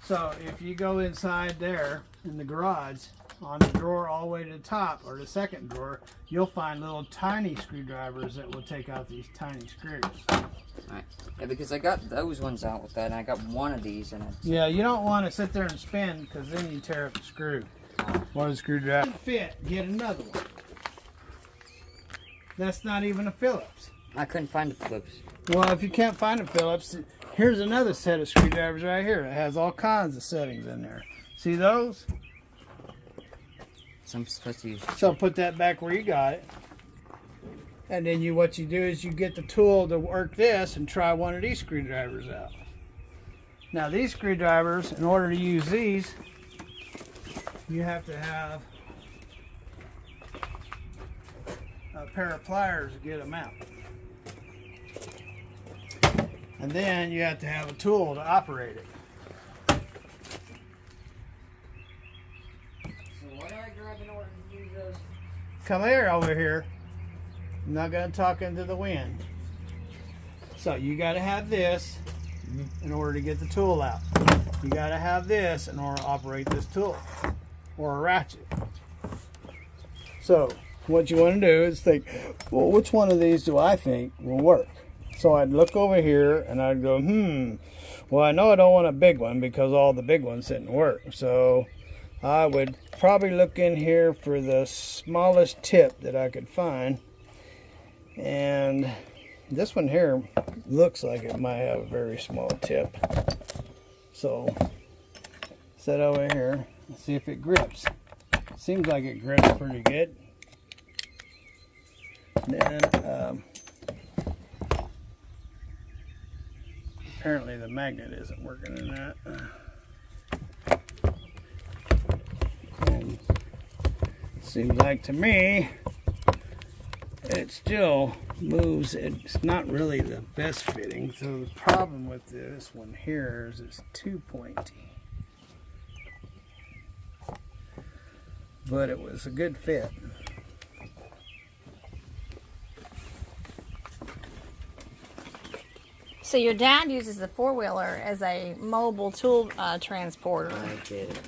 So if you go inside there in the garage, on the drawer all the way to the top, or the second drawer, you'll find little tiny screwdrivers that will take out these tiny screws. Right. Yeah, because I got those ones out with that, and I got one of these, and it's... Yeah, you don't want to sit there and spin, because then you tear up the screw. One of the screwdrivers fit, get another one. That's not even a Phillips. I couldn't find the Phillips. Well, if you can't find a Phillips, here's another set of screwdrivers right here. It has all kinds of settings in there. See those? So I'm supposed to use... So put that back where you got it. And then what you do is you get the tool to work this and try one of these screwdrivers out. Now these screwdrivers, in order to use these, you have to have a pair of pliers to get them out. And then you have to have a tool to operate it. So what do I grab in order to use those? Come here, over here. I'm not going to talk into the wind. So you got to have this in order to get the tool out. You got to have this in order to operate this tool, or a ratchet. So what you want to do is think, well, which one of these do I think will work? So I'd look over here and I'd go, well, I know I don't want a big one because all the big ones didn't work. So I would probably look in here for the smallest tip that I could find. And this one here looks like it might have a very small tip. So set over here and see if it grips. Seems like it grips pretty good. Then apparently the magnet isn't working in that. And seems like to me it still moves. It's not really the best fitting. So the problem with this one here is it's too pointy. But it was a good fit. So your dad uses the four-wheeler as a mobile tool transporter. I get it.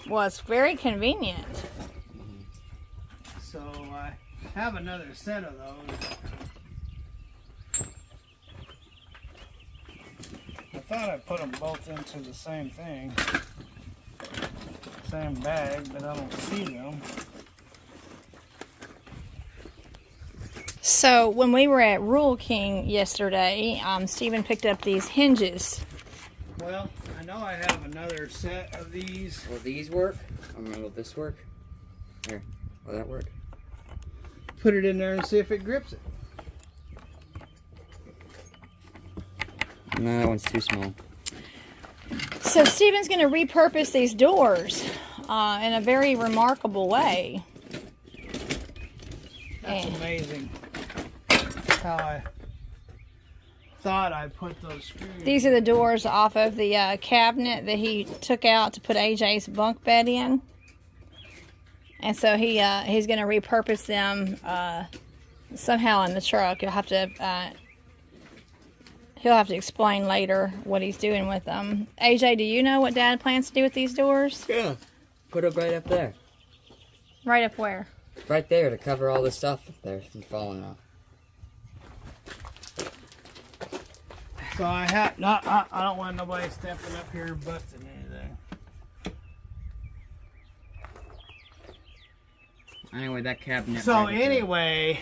Well, it's very convenient. So I have another set of those. I thought I put them both into the same thing, same bag, but I don't see them. So when we were at Rule King yesterday, Stephen picked up these hinges. Well, I know I have another set of these. Will these work? I mean, will this work? Here, will that work? Put it in there and see if it grips it. No, that one's too small. So Stephen's going to repurpose these doors in a very remarkable way. That's amazing how I thought I put those screws. These are the doors off of the cabinet that he took out to put AJ's bunk bed in. And so he's going to repurpose them somehow in the truck. He'll have to explain later what he's doing with them. AJ, do you know what Dad plans to do with these doors? Yeah. Put it right up there. Right up where? Right there to cover all the stuff up there from falling off. So I don't want nobody stepping up here and busting anything. Anyway, that cabinet. So right there. anyway,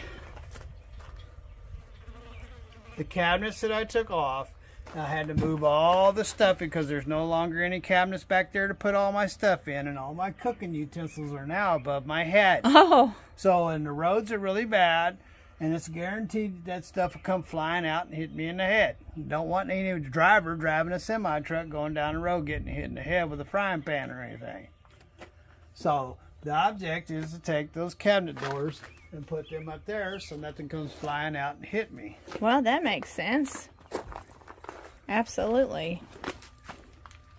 the cabinets that I took off, I had to move all the stuff because there's no longer any cabinets back there to put all my stuff in, and all my cooking utensils are now above my head. Oh. So, and the roads are really bad, and it's guaranteed that stuff will come flying out and hit me in the head. You don't want any driver driving a semi-truck going down the road getting hit in the head with a frying pan or anything. So the object is to take those cabinet doors and put them up there so nothing comes flying out and hit me. Well, that makes sense. Absolutely.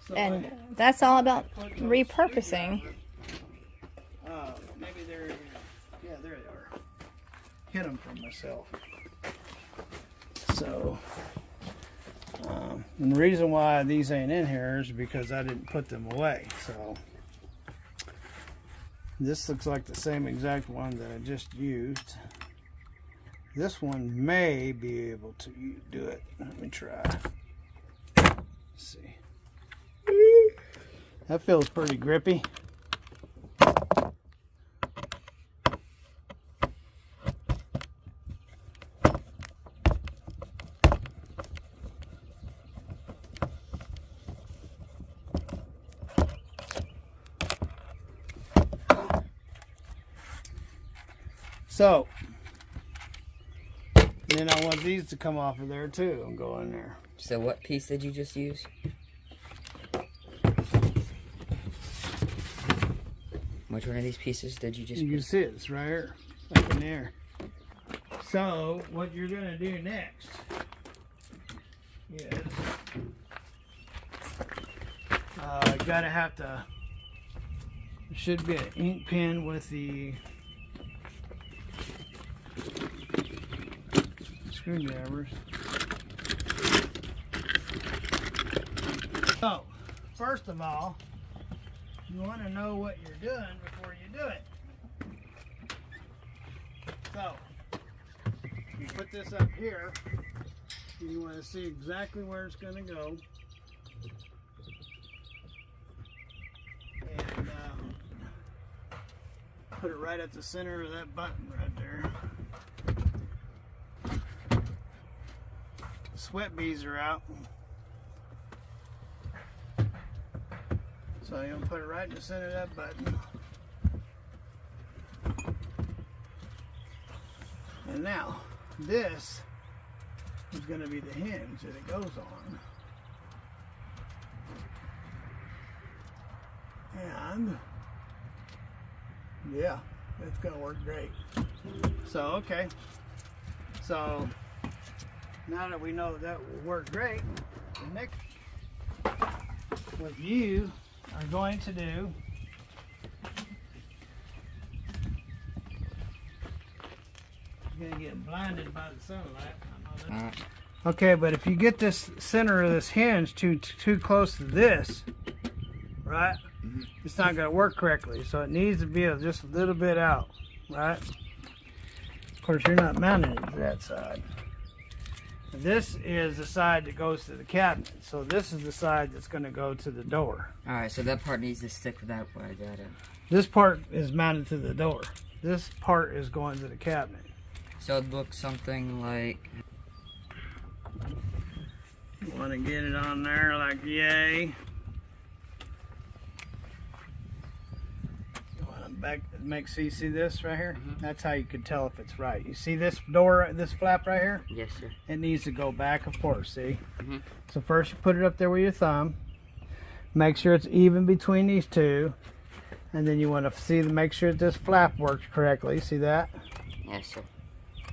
So And that's all about repurposing. Maybe they're, yeah, there they are. Hit them from myself. So, And the reason why these ain't in here is because I didn't put them away. So this looks like the same exact one that I just used. This one may be able to do it. Let me try. Let's see. That feels pretty grippy. So, then I want these to come off of there too and go in there. So what piece did you just use? Which one of these pieces did you just You can put? see it's right here, up in there. So, what you're going to do next is you got to have to, there should be an ink pen with the screwdrivers. So, first of all, you want to know what you're doing before you do it. So, you put this up here, and you want to see exactly where it's going to go. And put it right at the center of that button right there. The sweat beads are out. So you'll put it right in the center of that button. And now, this is going to be the hinge that it goes on. And, yeah, it's going to work great. So, okay. So, now that we know that will work great, the next, what you are going to do you're going to get blinded by the sunlight. I know that. Okay, but if you get this center of this hinge too close to this, right, it's not going to work correctly. So it needs to be just a little bit out, right? Of course, you're not mounting it to that side. This is the side that goes to the cabinet. So this is the side that's going to go to the door. Alright, so that part needs to stick that way. I got it. This part is mounted to the door. This part is going to the cabinet. So it looks something like... You want to get it on there like yay. You want to see this right here? That's how you can tell if it's right. You see this door, this flap right here? Yes, sir. It needs to go back, of course, see? So first you put it up there with your thumb. Make sure it's even between these two. And then you want to make sure that this flap works correctly. See that? Yes, sir.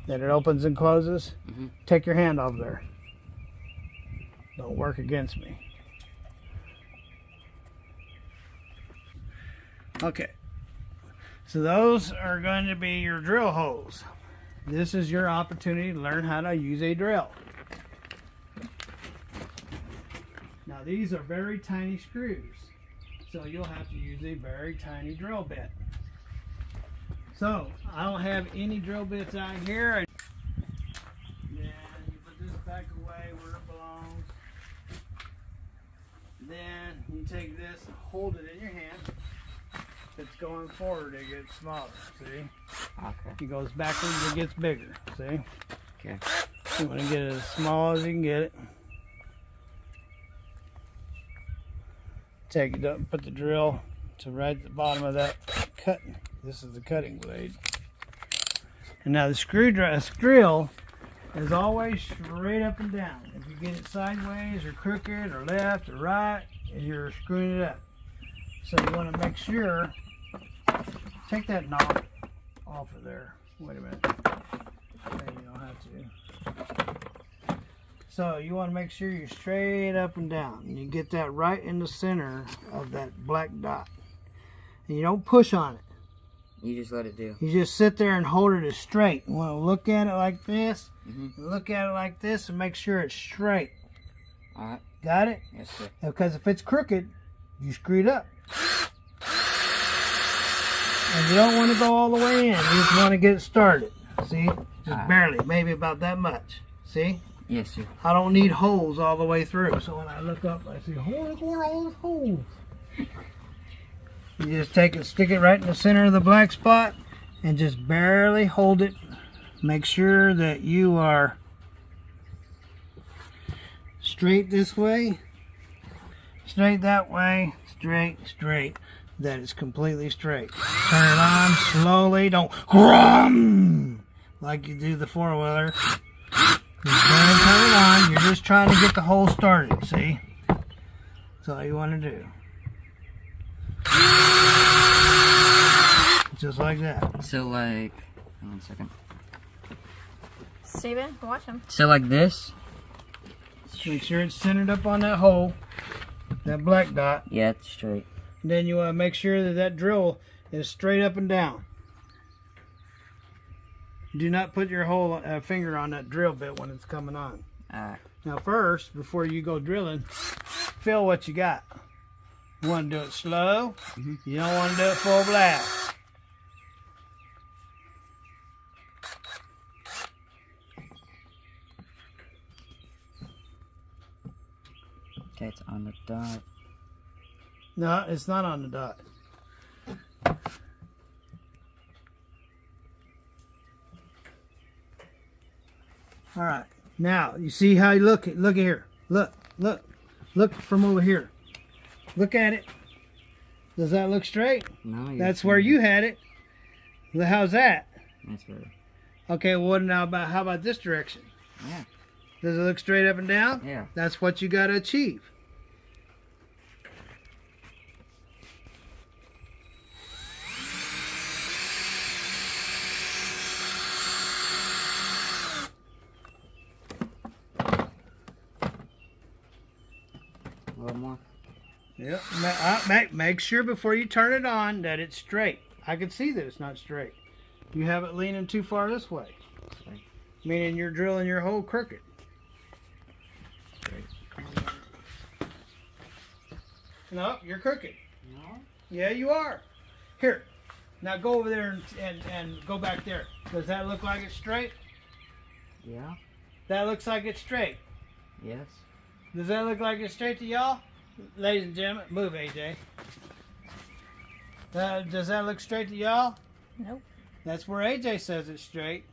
That it opens and closes. Take your hand off there. Don't work against me. Okay. So those are going to be your drill holes. This is your opportunity to learn how to use a drill. Now these are very tiny screws. So you'll have to use a very tiny drill bit. So, I don't have any drill bits out here. Then you put this back away where it belongs. Then you take this and hold it in your hand. If it's going forward, it gets smaller, see? Okay. It goes backwards, it gets bigger, see? Okay. You want to get it as small as you can get it. Take it up, put the drill to right at the bottom of that cut. This is the cutting blade. And now the drill is always straight up and down. If you get it sideways or crooked or left or right, you're screwing it up. So you want to make sure, take that knob off of there. Wait a minute. Okay, you don't have to. So you want to make sure you're straight up and down. And you get that right in the center of that black dot. And you don't push on it. You just let it do. You just sit there and hold it as straight. You want to look at it like this, look at it like this, and make sure it's straight. Alright. Got it? Yes, sir. Because if it's crooked, you screwed up. And you don't want to go all the way in. You just want to get it started. See? Just barely. Maybe about that much. See? Yes, sir. I don't need holes all the way through. So when I look up, I see, oh, look where all those holes. You just take it, stick it right in the center of the black spot, and just barely hold it. Make sure that you are straight this way, straight that way, straight, straight. That is completely straight. Turn it on slowly. Don't grum like you do the four-wheeler. Just turn it on. You're just trying to get the hole started, see? That's all you want to do. Just like that. So like, hang on a second. Steven, watch him. So like this? Make sure it's centered up on that hole, that black dot. Yeah, it's straight. Then you want to make sure that that drill is straight up and down. Do not put your whole finger on that drill bit when it's coming on. Alright. Now first, before you go drilling, feel what you got. You want to do it slow. You don't want to do it full blast. Okay, it's on the dot. No, it's not on the dot. All right. Now, you see how you look at here. Look from over here. Look at it. Does that look straight? No, That's where you had it. How's that? That's where. Okay, well, how about this direction? Yeah. Does it look straight up and down? Yeah. That's what you got to achieve. A little more. Yep. Make sure before you turn it on that it's straight. I can see that it's not straight. You have it leaning too far this way. Straight. Meaning you're drilling your hole crooked. Straight. No, you're crooked. No. Yeah, you are. Here. Now go over there and go back there. Does that look like it's straight? Yeah. That looks like it's straight. Yes. Does that look like it's straight to y'all? Ladies and gentlemen, move AJ. Does that look straight to y'all? Nope. That's where AJ says it's straight.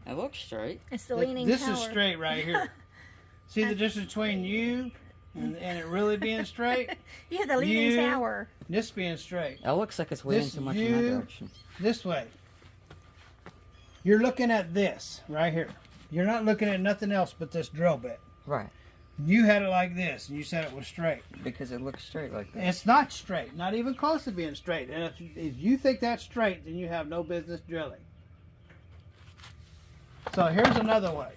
It looks straight. It's the leaning This tower. is straight right here. See the difference between you and it really being straight? You have the leaning You- tower. This being straight. It looks like it's leaning This too much in that you- direction. This way. You're looking at this right here. You're not looking at nothing else but this drill bit. Right. You had it like this, and you said it was straight. Because it looks straight like that. It's not straight, not even close to being straight. And if you think that's straight, then you have no business drilling. So here's another way.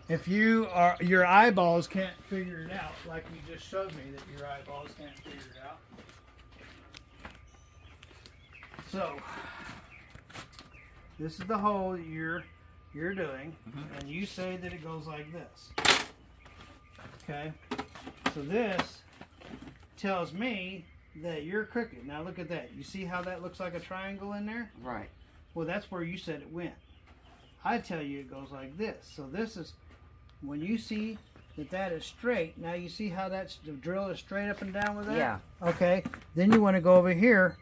If your eyeballs can't figure it out, like you just showed me that your eyeballs can't figure it out. So this is the hole that you're doing, and you say that it goes like this. Okay, so this tells me that you're crooked. Now look at that. You see how that looks like a triangle in there? Right. Well, that's where you said it went. I tell you it goes like this. So this is, when you see that is straight, now you see how the drill is straight up and down with that? Yeah. Okay, then you want to go over here.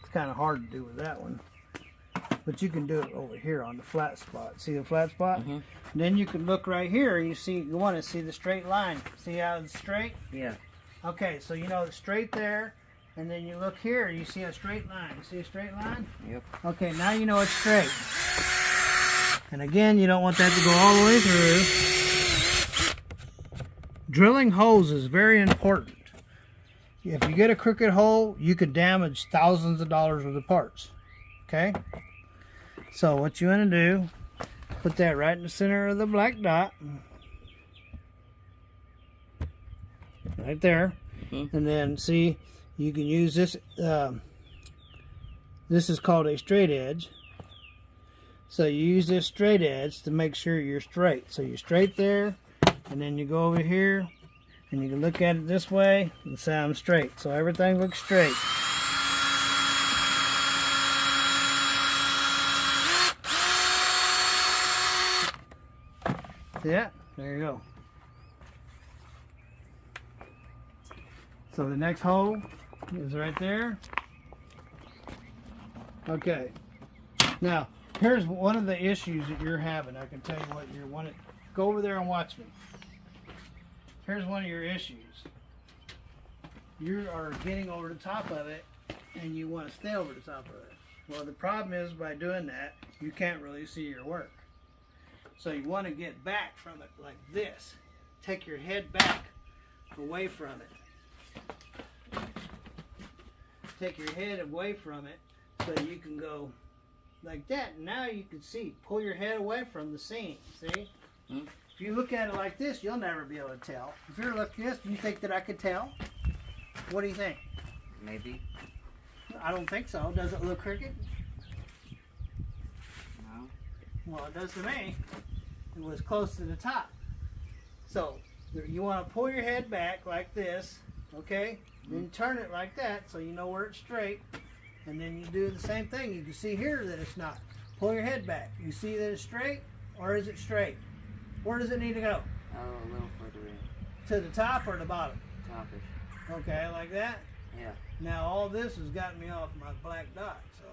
It's kind of hard to do with that one. But you can do it over here on the flat spot. See the flat spot? Mm-hmm. Then you can look right here and you want to see the straight line. See how it's straight? Yeah. Okay, so you know it's straight there, and then you look here and you see a straight line. See a straight line? Yep. Okay, now you know it's straight. And again, you don't want that to go all the way through. Drilling holes is very important. If you get a crooked hole, you could damage thousands of dollars worth of parts. Okay? So what you want to do, put that right in the center of the black dot. Right there. Mm-hmm. And then see, you can use this. This is called a straight edge. So you use this straight edge to make sure you're straight. So you're straight there, and then you go over here, And you can look at it this way and say I'm straight. So everything looks straight. Yeah, there you go. So the next hole is right there. Okay. Now, here's one of the issues that you're having. I can tell you what you want to go over there and watch me. Here's one of your issues. You are getting over the top of it and you want to stay over the top of it. Well, the problem is by doing that, you can't really see your work. So you want to get back from it like this. Take your head back away from it. Take your head away from it so you can go like that. Now you can see. Pull your head away from the seam. See? Hmm? If you look at it like this, you'll never be able to tell. If you're looking at this, do you think that I could tell? What do you think? Maybe. I don't think so. Does it look crooked? No. Well, it does to me. It was close to the top. So you want to pull your head back like this, okay? Then turn it like that so you know where it's straight. And then you do the same thing. You can see here that it's not. Pull your head back. You see that it's straight, or is it straight? Where does it need to go? Oh, a little further in. To the top or the bottom? Topish. Okay, like that? Yeah. Now all this has gotten me off my black dot, so.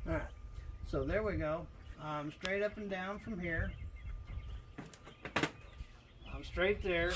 All right, so there we go. Straight up and down from here. I'm straight there.